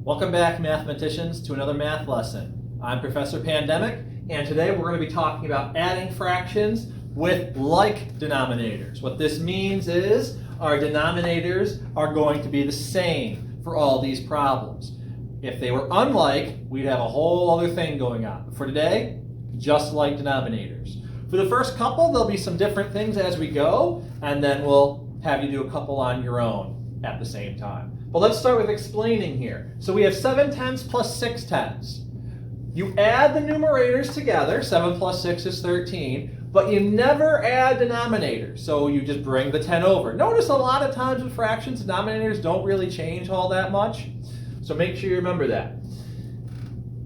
Welcome back, mathematicians, to another math lesson. I'm Professor Pandemic, and today we're going to be talking about adding fractions with like denominators. What this means is our denominators are going to be the same for all these problems. If they were unlike, we'd have a whole other thing going on. But for today, just like denominators. For the first couple, there'll be some different things as we go, and then we'll have you do a couple on your own at the same time. But let's start with explaining here. So we have 7/10 plus 6/10. You add the numerators together, 7 plus 6 is 13, but you never add denominators, so you just bring the 10 over. Notice a lot of times with fractions, denominators don't really change all that much, so make sure you remember that.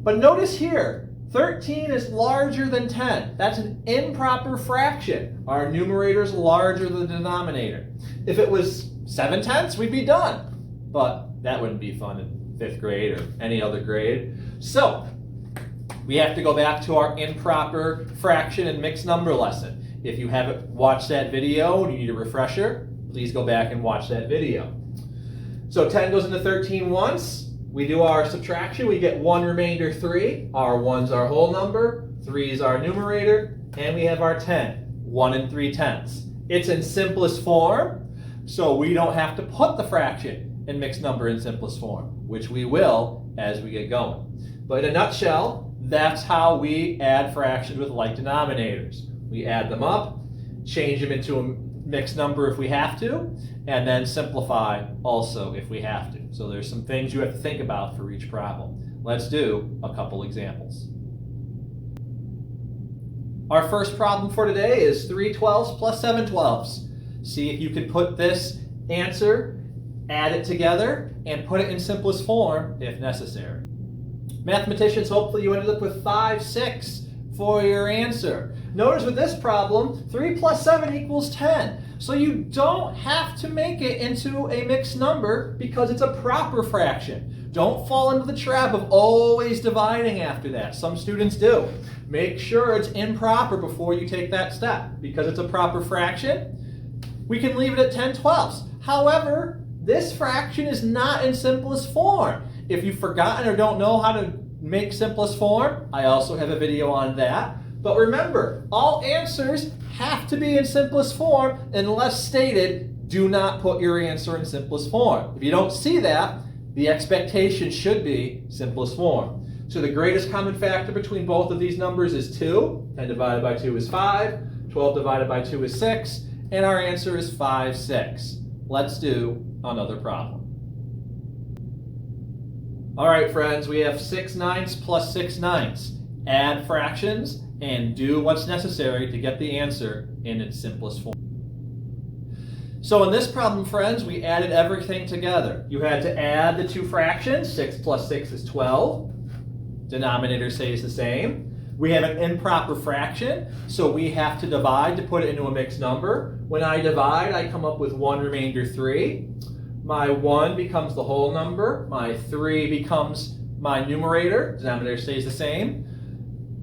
But notice here, 13 is larger than 10. That's an improper fraction. Our numerator is larger than the denominator. If it was 7/10, we'd be done. But that wouldn't be fun in 5th grade or any other grade. So we have to go back to our improper fraction and mixed number lesson. If you haven't watched that video and you need a refresher, please go back and watch that video. So 10 goes into 13 once. We do our subtraction. We get 1 remainder 3. Our 1's our whole number. 3 is our numerator. And we have our 10. 1 and 3/10. It's in simplest form, so we don't have to put the fraction in mixed number in simplest form, which we will as we get going. But in a nutshell, that's how we add fractions with like denominators. We add them up, change them into a mixed number if we have to, and then simplify also if we have to. So there's some things you have to think about for each problem. Let's do a couple examples. Our first problem for today is 3/12 plus 7/12. See if you can put this answer, add it together, and put it in simplest form if necessary. Mathematicians, hopefully you ended up with 5/6 for your answer. Notice with this problem, 3 plus 7 equals 10. So you don't have to make it into a mixed number because it's a proper fraction. Don't fall into the trap of always dividing after that. Some students do. Make sure it's improper before you take that step. Because it's a proper fraction, we can leave it at 10/12. However, this fraction is not in simplest form. If you've forgotten or don't know how to make simplest form, I also have a video on that. But remember, all answers have to be in simplest form unless stated, do not put your answer in simplest form. If you don't see that, the expectation should be simplest form. So the greatest common factor between both of these numbers is 2. 10 divided by 2 is 5. 12 divided by 2 is 6. And our answer is 5/6. Let's do another problem. All right, friends, we have 6/9 plus 6/9. Add fractions and do what's necessary to get the answer in its simplest form. So in this problem, friends, we added everything together. You had to add the two fractions. 6 plus 6 is 12. Denominator stays the same. We have an improper fraction, so we have to divide to put it into a mixed number. When I divide, I come up with 1 remainder 3. My 1 becomes the whole number. My 3 becomes my numerator. Denominator stays the same.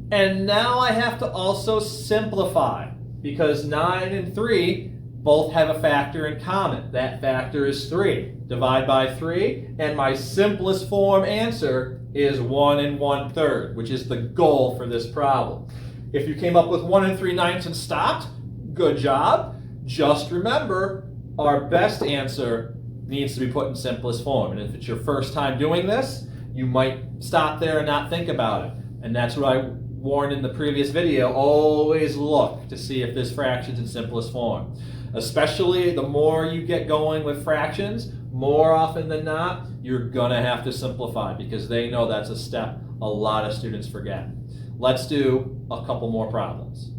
And now I have to also simplify because 9 and 3 both have a factor in common. That factor is 3. Divide by 3, and my simplest form answer is 1 1/3, which is the goal for this problem. If you came up with 1 3/9 and stopped, good job. Just remember, our best answer needs to be put in simplest form. And if it's your first time doing this, you might stop there and not think about it. And that's what I warned in the previous video. Always look to see if this fraction's in simplest form. Especially the more you get going with fractions, more often than not, you're gonna have to simplify because they know that's a step a lot of students forget. Let's do a couple more problems.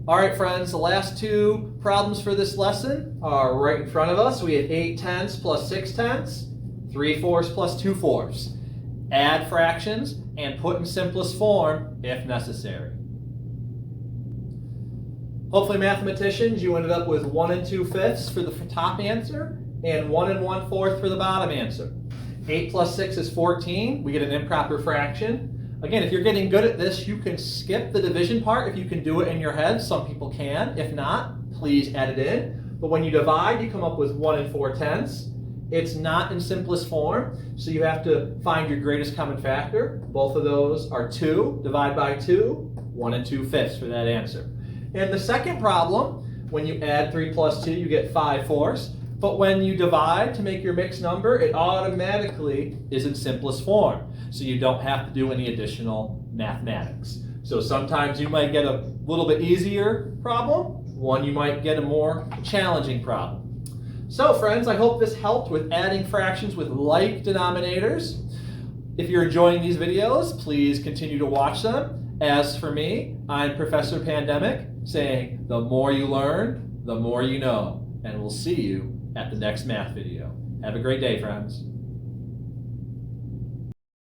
All right, friends, the last two problems for this lesson are right in front of us. We have 8/10 plus 6/10, 3/4 plus 2/4. Add fractions and put in simplest form if necessary. Hopefully, mathematicians, you ended up with 1 2/5 for the top answer and 1 1/4 for the bottom answer. 8 plus 6 is 14. We get an improper fraction. Again, if you're getting good at this, you can skip the division part if you can do it in your head. Some people can. If not, please add it in. But when you divide, you come up with 1 4/10. It's not in simplest form, so you have to find your greatest common factor. Both of those are 2. Divide by 2, 1 2/5 for that answer. In the second problem, when you add 3 plus 2, you get 5/4. But when you divide to make your mixed number, it automatically is in simplest form. So you don't have to do any additional mathematics. So sometimes you might get a little bit easier problem, one you might get a more challenging problem. So friends, I hope this helped with adding fractions with like denominators. If you're enjoying these videos, please continue to watch them. As for me, I'm Professor Pandemic, saying the more you learn, the more you know. And we'll see you at the next math video. Have a great day, friends.